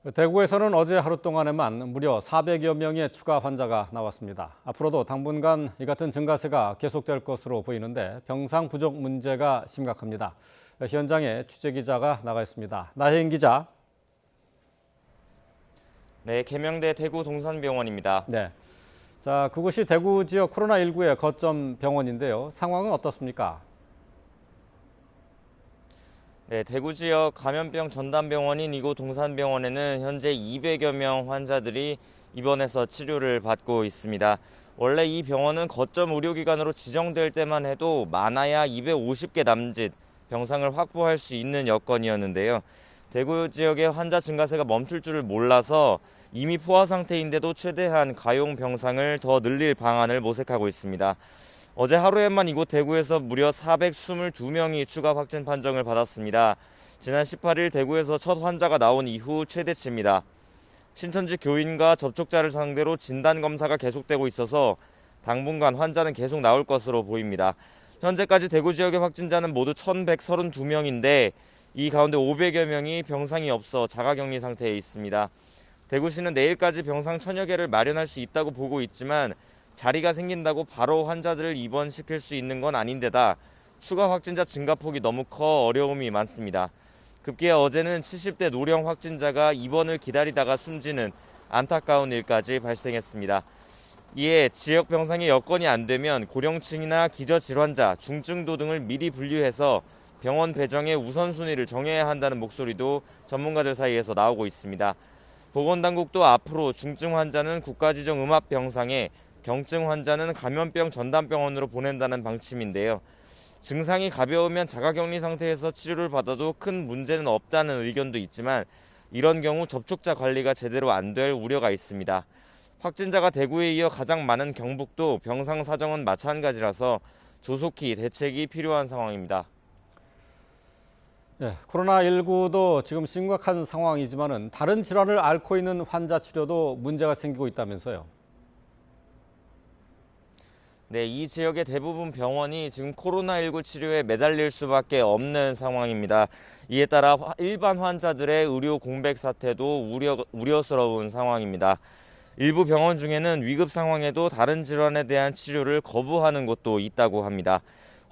대구에서는 어제 하루 동안에만 무려 400여 명의 추가 환자가 나왔습니다. 앞으로도 당분간 이 같은 증가세가 계속될 것으로 보이는데 병상 부족 문제가 심각합니다. 현장에 취재기자가 나가 있습니다. 나혜인 기자. 네, 계명대 대구 동산병원입니다. 네. 자, 그곳이 대구 지역 코로나19의 거점 병원인데요. 상황은 어떻습니까? 네, 대구 지역 감염병 전담병원인 이곳 동산병원에는 현재 200여 명 환자들이 입원해서 치료를 받고 있습니다. 원래 이 병원은 거점 의료기관으로 지정될 때만 해도 많아야 250개 남짓 병상을 확보할 수 있는 여건이었는데요. 대구 지역의 환자 증가세가 멈출 줄을 몰라서 이미 포화 상태인데도 최대한 가용 병상을 더 늘릴 방안을 모색하고 있습니다. 어제 하루에만 이곳 대구에서 무려 422명이 추가 확진 판정을 받았습니다. 지난 18일 대구에서 첫 환자가 나온 이후 최대치입니다. 신천지 교인과 접촉자를 상대로 진단검사가 계속되고 있어서 당분간 환자는 계속 나올 것으로 보입니다. 현재까지 대구 지역의 확진자는 모두 1,132명인데 이 가운데 500여 명이 병상이 없어 자가격리 상태에 있습니다. 대구시는 내일까지 병상 1,000여 개를 마련할 수 있다고 보고 있지만 자리가 생긴다고 바로 환자들을 입원시킬 수 있는 건 아닌데다 추가 확진자 증가폭이 너무 커 어려움이 많습니다. 급기야 어제는 70대 노령 확진자가 입원을 기다리다가 숨지는 안타까운 일까지 발생했습니다. 이에 지역 병상의 여건이 안 되면 고령층이나 기저질환자, 중증도 등을 미리 분류해서 병원 배정의 우선순위를 정해야 한다는 목소리도 전문가들 사이에서 나오고 있습니다. 보건당국도 앞으로 중증 환자는 국가지정 음압병상에 경증 환자는 감염병 전담병원으로 보낸다는 방침인데요. 증상이 가벼우면 자가격리 상태에서 치료를 받아도 큰 문제는 없다는 의견도 있지만 이런 경우 접촉자 관리가 제대로 안 될 우려가 있습니다. 확진자가 대구에 이어 가장 많은 경북도 병상 사정은 마찬가지라서 조속히 대책이 필요한 상황입니다. 네, 코로나19도 지금 심각한 상황이지만은 다른 질환을 앓고 있는 환자 치료도 문제가 생기고 있다면서요. 네, 이 지역의 대부분 병원이 지금 코로나19 치료에 매달릴 수밖에 없는 상황입니다. 이에 따라 일반 환자들의 의료 공백 사태도 우려스러운 상황입니다. 일부 병원 중에는 위급 상황에도 다른 질환에 대한 치료를 거부하는 곳도 있다고 합니다.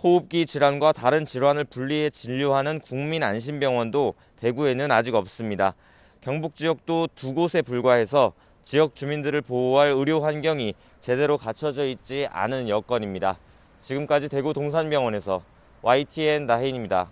호흡기 질환과 다른 질환을 분리해 진료하는 국민안심병원도 대구에는 아직 없습니다. 경북 지역도 2곳에 불과해서 지역 주민들을 보호할 의료 환경이 제대로 갖춰져 있지 않은 여건입니다. 지금까지 대구 동산병원에서 YTN 나혜인입니다.